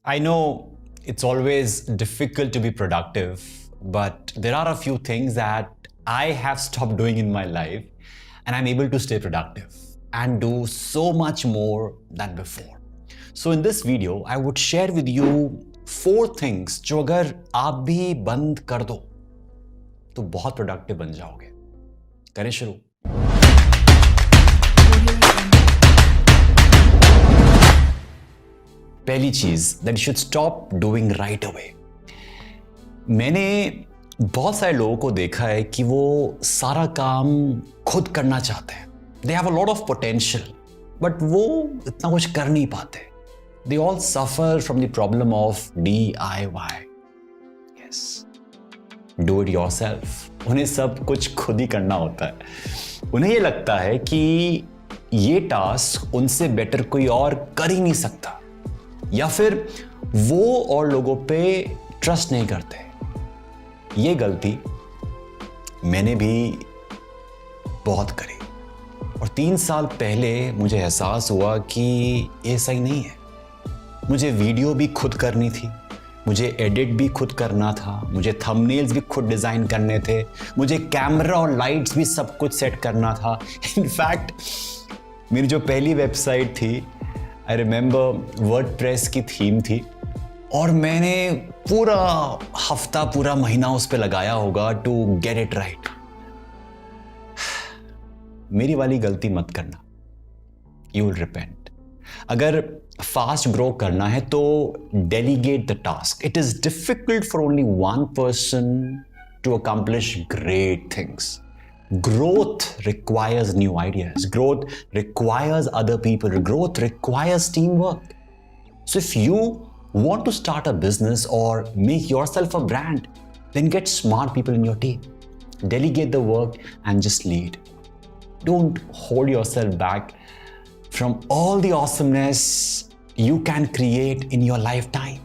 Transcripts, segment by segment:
I know it's always difficult to be productive, but there are a few things that I have stopped doing in my life, and I'm able to stay productive and do so much more than before. So, in this video, I would share with you 4 things जो अगर आप भी बंद कर दो तो बहुत productive बन जाओगे. करें शुरू. पहली चीज that you should stop doing right away. मैंने बहुत सारे लोगों को देखा है कि वो सारा काम खुद करना चाहते हैं. They have a lot of potential but वो इतना कुछ कर नहीं पाते. They all suffer from the problem of DIY. Yes, do it yourself. उन्हें सब कुछ खुद ही करना होता है. उन्हें ये लगता है कि ये टास्क उनसे बेटर कोई और कर ही नहीं सकता, या फिर वो और लोगों पे ट्रस्ट नहीं करते. ये गलती मैंने भी बहुत करी और 3 साल पहले मुझे एहसास हुआ कि ये सही नहीं है. मुझे वीडियो भी खुद करनी थी, मुझे एडिट भी खुद करना था, मुझे थंबनेल्स भी खुद डिज़ाइन करने थे, मुझे कैमरा और लाइट्स भी सब कुछ सेट करना था. इनफैक्ट मेरी जो पहली वेबसाइट थी, आई रिमेंबर वर्डप्रेस की थीम थी और मैंने पूरा हफ्ता पूरा महीना उस पर लगाया होगा टू गेट इट राइट. मेरी वाली गलती मत करना, यू विल रिपेंट. अगर फास्ट ग्रो करना है तो delegate the task. It is difficult for only one person to accomplish great things. Growth requires new ideas. Growth requires other people. Growth requires teamwork. So if you want to start a business or make yourself a brand, then get smart people in your team. Delegate the work and just lead. Don't hold yourself back from all the awesomeness you can create in your lifetime.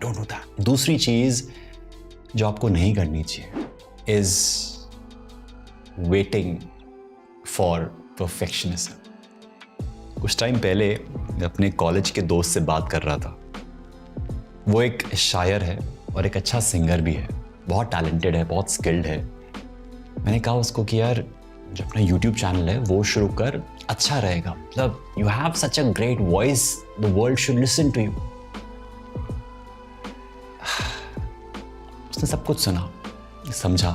Don't do that. दूसरी चीज जो आपको नहीं करनी चाहिए is waiting for perfectionism. कुछ time पहले मैं अपने कॉलेज के दोस्त से बात कर रहा था. वो एक शायर है और एक अच्छा सिंगर भी है, बहुत टैलेंटेड है, बहुत स्किल्ड है. मैंने कहा उसको कि यार जो अपना YouTube चैनल है वो शुरू कर, अच्छा रहेगा. मतलब you have such a great voice, the world should listen to you. उसने सब कुछ सुना, समझा,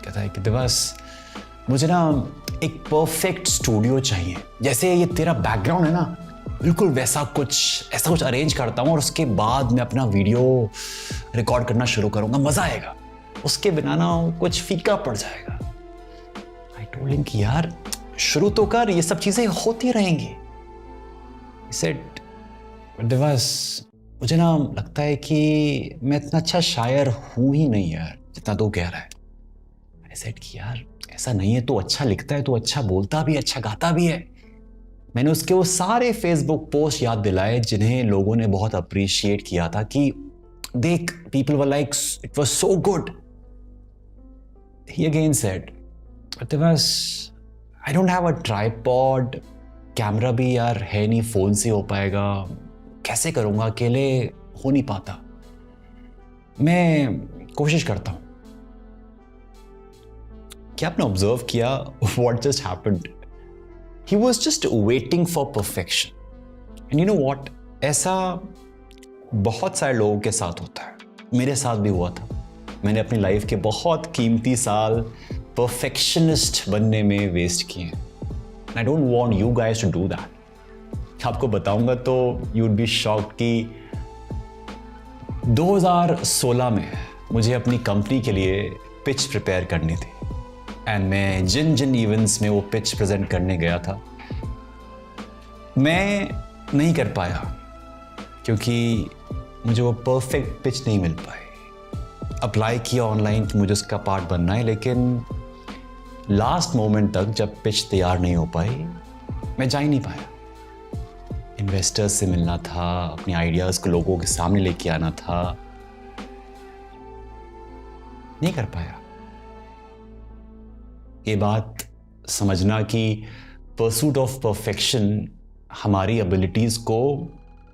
कहता है कि दिवस मुझे ना एक परफेक्ट स्टूडियो चाहिए. जैसे ये तेरा बैकग्राउंड है ना, बिल्कुल वैसा कुछ, ऐसा कुछ अरेंज करता हूँ और उसके बाद मैं अपना वीडियो रिकॉर्ड करना शुरू करूँगा, मज़ा आएगा. उसके बिना ना कुछ फीका पड़ जाएगा. आई टोल्ड हिम कि यार शुरू तो कर, ये सब चीज़ें होती रहेंगी. He said, दिवस मुझे ना लगता है कि मैं इतना अच्छा शायर हूँ ही नहीं यार जितना तू कह रहा है. I said कि यार ऐसा नहीं है, तो अच्छा लिखता है, तो अच्छा बोलता भी, अच्छा गाता भी है. मैंने उसके वो सारे फेसबुक पोस्ट याद दिलाए जिन्हें लोगों ने बहुत अप्रिशिएट किया था कि देख, people were like it was so good. He again said, दिवस I don't have a tripod, camera भी यार है नहीं, फोन से हो पाएगा, कैसे करूंगा, अकेले हो नहीं पाता, मैं कोशिश करता हूं. क्या आपने ऑब्जर्व किया what just happened? He was just waiting for perfection. And you know what? ऐसा बहुत सारे लोगों के साथ होता है. मेरे साथ भी हुआ था. मैंने अपनी लाइफ के बहुत कीमती साल परफेक्शनिस्ट बनने में वेस्ट किए. And I don't want you guys to do that. आपको बताऊंगा तो you would be shocked कि 2016 में मुझे अपनी कंपनी के लिए पिच प्रिपेयर करनी थी. एंड मैं जिन जिन इवेंट्स में वो पिच प्रेजेंट करने गया था, मैं नहीं कर पाया क्योंकि मुझे वो परफेक्ट पिच नहीं मिल पाई. अप्लाई किया ऑनलाइन कि मुझे उसका पार्ट बनना है, लेकिन लास्ट मोमेंट तक जब पिच तैयार नहीं हो पाई, मैं जा ही नहीं पाया. इन्वेस्टर्स से मिलना था, अपने आइडियाज़ को लोगों के सामने लेके आना था, नहीं कर पाया. ये बात समझना कि परसूट ऑफ परफेक्शन हमारी एबिलिटीज़ को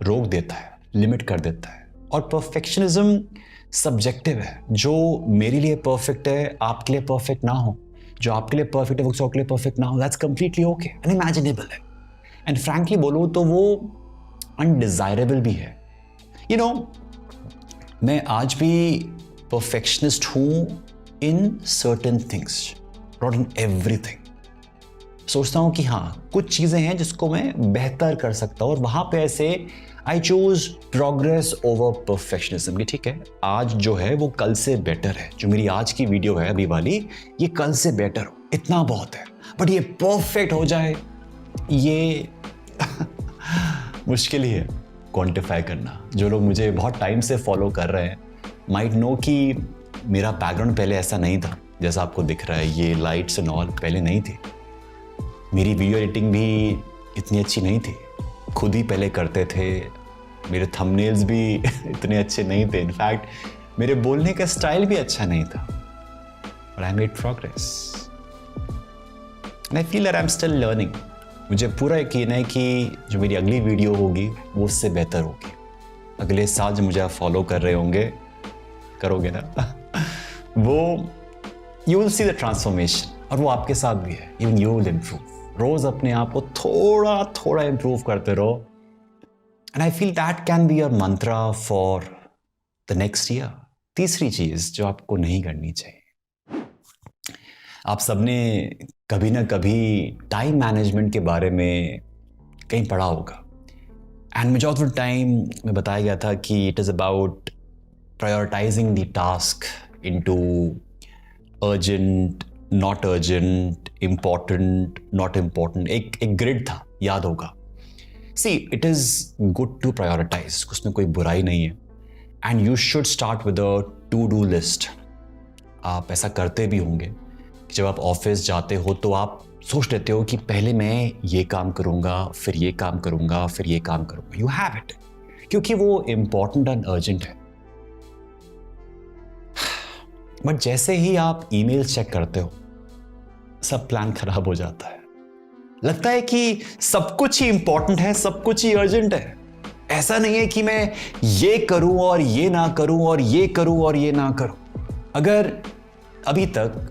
रोक देता है. लिमिट कर देता है। और परफेक्शनिज्म सब्जेक्टिव है। जो मेरे लिए परफेक्ट है आपके लिए परफेक्ट ना हो, जो आपके लिए परफेक्ट है वो किसी और के लिए परफेक्ट ना हो, दैट्स कंप्लीटली ओके, अनइमेजिनेबल है। एंड फ्रैंकली बोलूँ तो वो अनडिजायरेबल भी है। यू नो, मैं आज भी परफेक्शनिस्ट हूँ in certain things, not in everything. सोचता हूँ कि हाँ, कुछ चीज़ें हैं जिसको मैं बेहतर कर सकता हूँ, और वहाँ पे ऐसे I choose progress over perfectionism कि ठीक है, आज जो है वो कल से बेटर है। जो मेरी आज की वीडियो है अभी वाली, ये कल से बेटर हो, इतना बहुत है। बट ये परफेक्ट हो जाए, ये मुश्किल ही है क्वांटिफाई करना। जो लोग मुझे बहुत टाइम से फॉलो कर रहे हैं माइट नो कि मेरा बैकग्राउंड पहले ऐसा नहीं था जैसा आपको दिख रहा है। ये लाइट्स एंड ऑल पहले नहीं थी। मेरी वीडियो एडिटिंग भी इतनी अच्छी नहीं थी, खुद ही पहले करते थे। मेरे थंबनेल्स भी इतने अच्छे नहीं थे। इनफैक्ट मेरे बोलने का स्टाइल भी अच्छा नहीं था। But I made progress and I feel that I am still learning. मुझे पूरा यकीन है कि जो मेरी अगली वीडियो होगी वो उससे बेहतर होगी। अगले साल जो मुझे आप फॉलो कर रहे होंगे, करोगे ना वो you will see the transformation, और वो आपके साथ भी है। Even you will improve. रोज अपने आप को थोड़ा थोड़ा इम्प्रूव करते रहो, and I feel that can be your mantra for the next year. तीसरी चीज जो आपको नहीं करनी चाहिए, आप सबने कभी ना कभी टाइम मैनेजमेंट के बारे में कहीं पढ़ा होगा। And majority of the time में बताया गया था कि it is about prioritising the task into urgent, not urgent, important, not important. एक ग्रिड था, याद होगा। See, it is good to prioritise, उसमें कोई बुराई नहीं है। And you should start with a to do list. आप ऐसा करते भी होंगे कि जब आप ऑफिस जाते हो तो आप सोच लेते हो कि पहले मैं ये काम करूँगा, फिर ये काम करूँगा, फिर ये काम करूँगा। यू हैव इट, क्योंकि वो इम्पॉर्टेंट एंड अर्जेंट है। बट जैसे ही आप ईमेल चेक करते हो, सब प्लान खराब हो जाता है। लगता है कि सब कुछ ही इंपॉर्टेंट है, सब कुछ ही अर्जेंट है। ऐसा नहीं है कि मैं ये करूं और ये ना करूं, और ये करूं और ये ना करूं। अगर अभी तक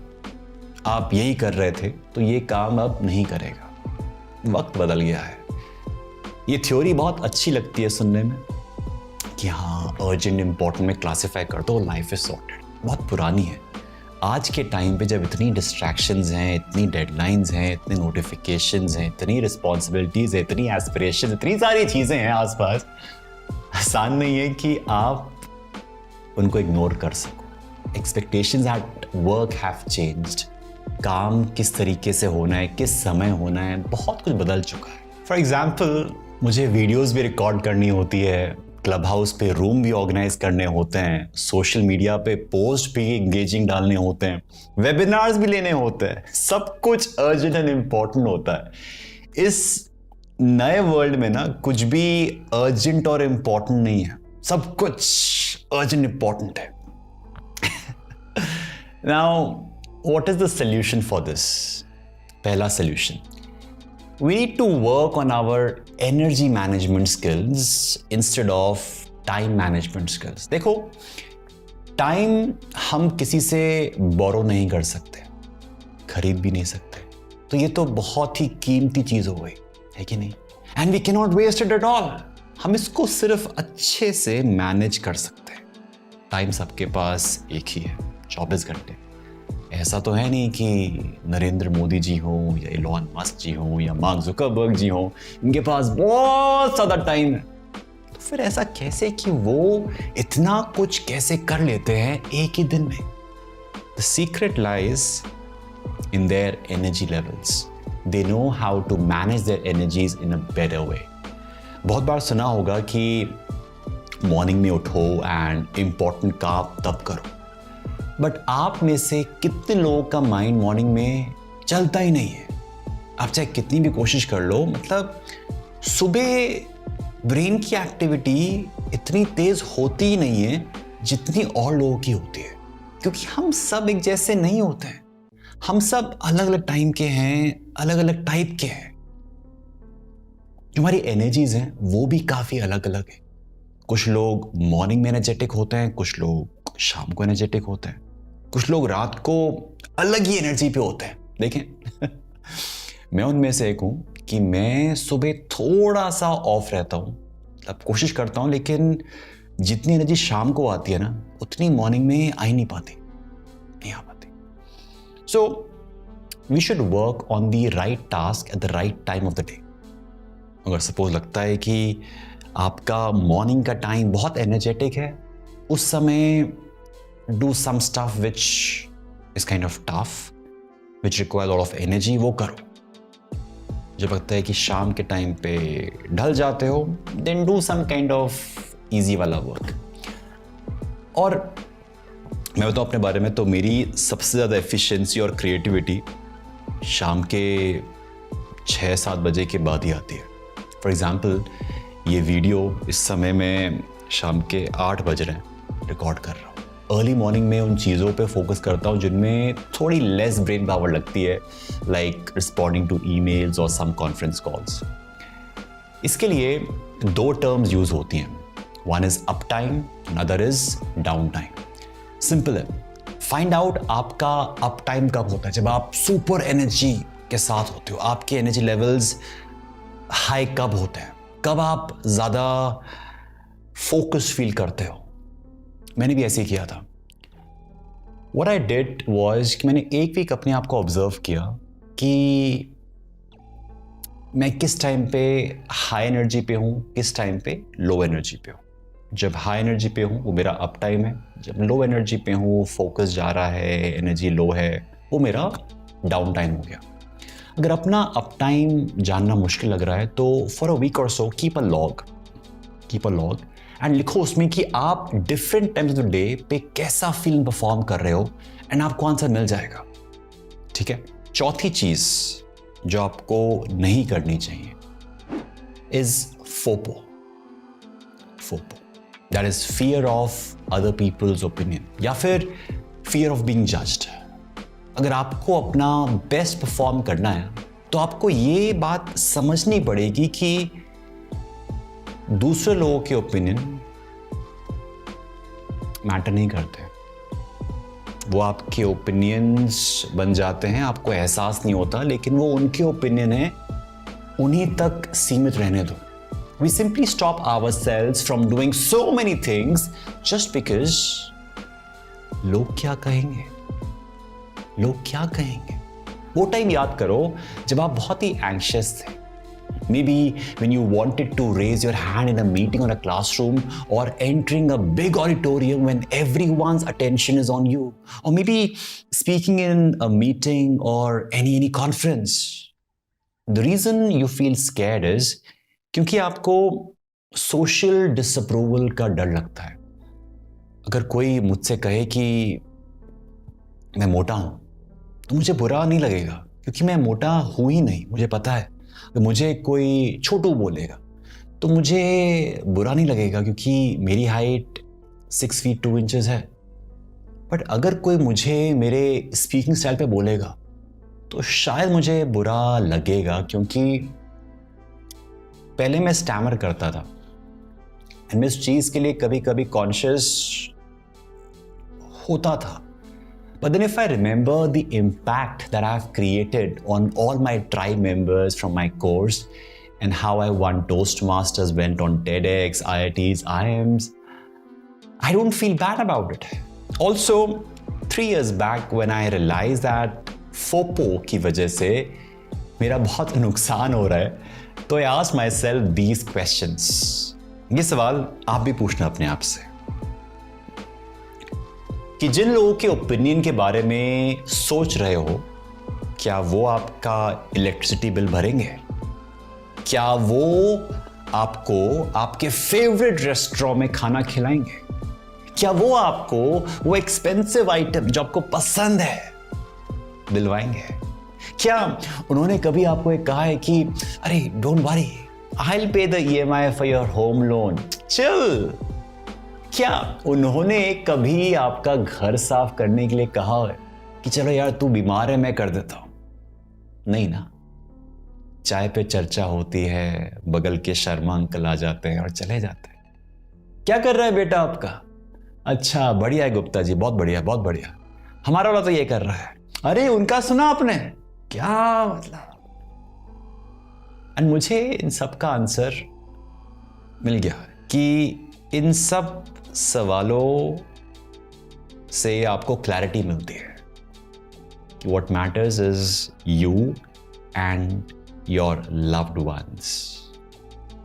आप यही कर रहे थे तो ये काम अब नहीं करेगा। वक्त बदल गया है। ये थ्योरी बहुत अच्छी लगती है सुनने में कि हाँ, अर्जेंट इंपॉर्टेंट में क्लासिफाई कर दो, लाइफ इज सॉर्टेड। बहुत पुरानी है। आज के टाइम पे जब इतनी डिस्ट्रैक्शंस हैं, इतनी डेडलाइंस हैं, इतने नोटिफिकेशंस हैं, इतनी रिस्पॉन्सिबिलिटीज है, इतनी एस्पिरेशन, इतनी सारी चीज़ें हैं आसपास, आसान नहीं है कि आप उनको इग्नोर कर सको। Expectations at work have changed. काम किस तरीके से होना है, किस समय होना है, बहुत कुछ बदल चुका है। फॉर एग्जाम्पल, मुझे वीडियोज़ भी रिकॉर्ड करनी होती है, क्लब हाउस पे रूम भी ऑर्गेनाइज करने होते हैं, सोशल मीडिया पे पोस्ट भी एंगेजिंग डालने होते हैं, वेबिनार्स भी लेने होते हैं। सब कुछ अर्जेंट एंड इम्पॉर्टेंट होता है। इस नए वर्ल्ड में ना कुछ भी अर्जेंट और इम्पॉर्टेंट नहीं है, सब कुछ अर्जेंट इम्पॉर्टेंट है। Now what is the solution for this? पहला solution, we need to work on our energy management skills instead of time management skills. देखो, टाइम हम किसी से बोरो नहीं कर सकते, खरीद भी नहीं सकते, तो ये तो बहुत ही कीमती चीज हो गई है कि नहीं? And we can not waste it at all. हम इसको सिर्फ अच्छे से मैनेज कर सकते हैं। टाइम सबके पास एक ही है, 24 घंटे। ऐसा तो है नहीं कि नरेंद्र मोदी जी हो या इलॉन मस्क जी हो या मार्क जुकरबर्ग जी हो, इनके पास बहुत ज़्यादा टाइम है। तो फिर ऐसा कैसे कि वो इतना कुछ कैसे कर लेते हैं एक ही दिन में? The secret lies in their energy levels. They know how to manage their energies in a better way. बहुत बार सुना होगा कि मॉर्निंग में उठो एंड इम्पॉर्टेंट काम तब करो। बट आप में से कितने लोगों का माइंड मॉर्निंग में चलता ही नहीं है? आप चाहे कितनी भी कोशिश कर लो, मतलब सुबह ब्रेन की एक्टिविटी इतनी तेज होती ही नहीं है जितनी और लोगों की होती है, क्योंकि हम सब एक जैसे नहीं होते हैं। हम सब अलग अलग टाइम के हैं, अलग अलग टाइप के हैं। जो हमारी एनर्जीज हैं वो भी काफी अलग अलग है। कुछ लोग मॉर्निंग में एनर्जेटिक होते हैं, कुछ लोग शाम को एनर्जेटिक होते हैं, कुछ लोग रात को अलग ही एनर्जी पे होते हैं। देखें मैं उनमें से एक हूं कि मैं सुबह थोड़ा सा ऑफ रहता हूं, मतलब कोशिश करता हूं, लेकिन जितनी एनर्जी शाम को आती है ना उतनी मॉर्निंग में आ ही नहीं पाती, नहीं आ पाती। So we should work on the right task at the right time of the day. अगर सपोज लगता है कि आपका मॉर्निंग का टाइम बहुत एनर्जेटिक है, उस समय do some stuff which is kind of tough, which require lot of energy, वो करो। जब लगता है कि शाम के टाइम पे ढल जाते हो, then do some kind of easy वाला वर्क। और मैं बताऊँ अपने बारे में, तो मेरी सबसे ज़्यादा एफिशिएंसी और क्रिएटिविटी शाम के 6-7 बजे के बाद ही आती है। फॉर एग्जाम्पल ये वीडियो इस समय में शाम के 8 बज रहे हैं, रिकॉर्ड कर रहा हूँ। अर्ली मॉर्निंग में उन चीज़ों पे फोकस करता हूँ जिनमें थोड़ी लेस ब्रेन पावर लगती है, लाइक रिस्पॉन्डिंग टू ईमेल्स और सम कॉन्फ्रेंस कॉल्स। इसके लिए 2 टर्म्स यूज होती हैं, one is up time, another is down time. Simple है, फाइंड आउट आपका अप टाइम कब होता है, जब आप सुपर एनर्जी के साथ होते हो, आपके एनर्जी लेवल्स हाई कब होते हैं, कब आप ज़्यादा फोकस फील करते हो। मैंने भी ऐसे ही किया था। What I did was कि मैंने एक वीक अपने आप को ऑब्जर्व किया कि मैं किस टाइम पे हाई एनर्जी पे हूँ, किस टाइम पे लो एनर्जी पे हूँ। जब हाई एनर्जी पे हूँ वो मेरा अप टाइम है, जब लो एनर्जी पे हूँ, फोकस जा रहा है, एनर्जी लो है, वो मेरा डाउन टाइम हो गया। अगर अपना अप टाइम जानना मुश्किल लग रहा है तो फॉर अ वीक और so keep a log and लिखो उसमें कि आप different times of the day पे कैसा फिल्म परफॉर्म कर रहे हो, एंड आपको आंसर मिल जाएगा। ठीक है। चौथी चीज जो आपको नहीं करनी चाहिए is FOPO. That is fear of other people's opinion या फिर फियर ऑफ बीइंग जज्ड। अगर आपको अपना बेस्ट परफॉर्म करना है तो आपको ये बात समझनी पड़ेगी कि दूसरे लोगों के ओपिनियन मैटर नहीं करते। वो आपके ओपिनियंस बन जाते हैं, आपको एहसास नहीं होता, लेकिन वो उनके ओपिनियन है, उन्हीं तक सीमित रहने दो। We simply stop ourselves from doing so many things just because लोग क्या कहेंगे, लोग क्या कहेंगे। वो टाइम याद करो जब आप बहुत ही एंग्शियस थे। Maybe when you wanted to raise your hand in a meeting or a classroom, or entering a big auditorium when everyone's attention is on you, or maybe speaking in a meeting or any conference. The reason you feel scared is क्योंकि आपको social disapproval का डर लगता है। अगर कोई मुझसे कहे कि मैं मोटा हूं तो मुझे बुरा नहीं लगेगा, क्योंकि मैं मोटा हूं ही नहीं, मुझे पता है। अगर मुझे कोई छोटू बोलेगा तो मुझे बुरा नहीं लगेगा, क्योंकि मेरी हाइट 6 फीट 2 इंचेस है। बट अगर कोई मुझे मेरे स्पीकिंग स्टाइल पे बोलेगा तो शायद मुझे बुरा लगेगा, क्योंकि पहले मैं स्टैमर करता था एंड मैं इस चीज़ के लिए कभी कभी कॉन्शियस होता था। But then if I remember the impact that I've created on all my tribe members from my course, and how I won Toastmasters, went on TEDx, IITs, IIMs, I don't feel bad about it. Also, 3 years back when I realized that FOPO की वजह से मेरा बहुत नुकसान हो रहा है, तो I asked myself these questions. ये सवाल आप भी पूछना अपने आप से कि जिन लोगों के ओपिनियन के बारे में सोच रहे हो, क्या वो आपका इलेक्ट्रिसिटी बिल भरेंगे? क्या वो आपको आपके फेवरेट रेस्टोरेंट में खाना खिलाएंगे? क्या वो आपको वो एक्सपेंसिव आइटम जो आपको पसंद है दिलवाएंगे? क्या उन्होंने कभी आपको एक कहा है कि अरे don't worry, I will pay the EMI for your home loan, chill? क्या उन्होंने कभी आपका घर साफ करने के लिए कहा है कि चलो यार तू बीमार है मैं कर देता हूं? नहीं ना। चाय पे चर्चा होती है, बगल के शर्मा अंकल आ जाते हैं और चले जाते हैं। क्या कर रहा है बेटा आपका? अच्छा बढ़िया है गुप्ता जी, बहुत बढ़िया बहुत बढ़िया, हमारा वाला तो ये कर रहा है। अरे उनका सुना आपने? क्या मतलब? एंड मुझे इन सब का आंसर मिल गया कि इन सब सवालों से आपको क्लैरिटी मिलती है। What matters is you and your loved ones.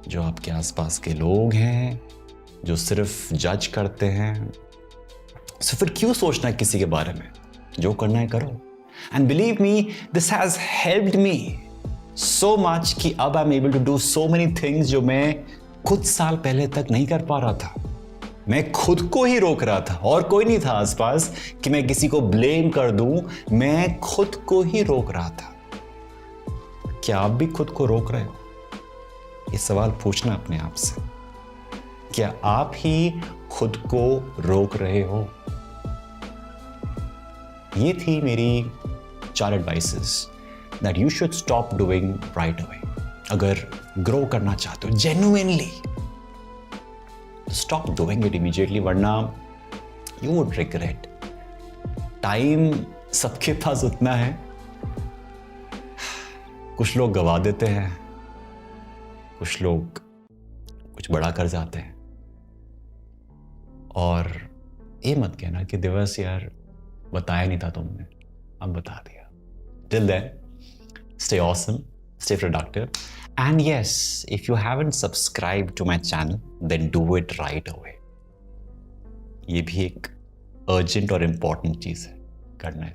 जो आपके आसपास के लोग हैं, जो सिर्फ जज करते हैं, तो फिर क्यों सोचना है किसी के बारे में? जो करना है करो। And believe me, this has helped me so much कि अब I am able to do so many things जो मैं कुछ साल पहले तक नहीं कर पा रहा था। मैं खुद को ही रोक रहा था और कोई नहीं था आसपास कि मैं किसी को ब्लेम कर दूं, मैं खुद को ही रोक रहा था। क्या आप भी खुद को रोक रहे हो? ये सवाल पूछना अपने आप से। क्या आप ही खुद को रोक रहे हो? ये थी मेरी 4 advices that you should stop doing right away. अगर ग्रो करना चाहते हो genuinely, stop doing it immediately, वरना you would regret. टाइम सबके पास उतना है, कुछ लोग गवा देते हैं, कुछ लोग कुछ बड़ा कर जाते हैं। और ये मत कहना कि दिवस यार बताया नहीं था तुमने, अब बता दिया। Till then, stay awesome, stay productive. And yes, if you haven't subscribed to my channel, then do it right away. ये भी एक urgent और important चीज़ है, करना है।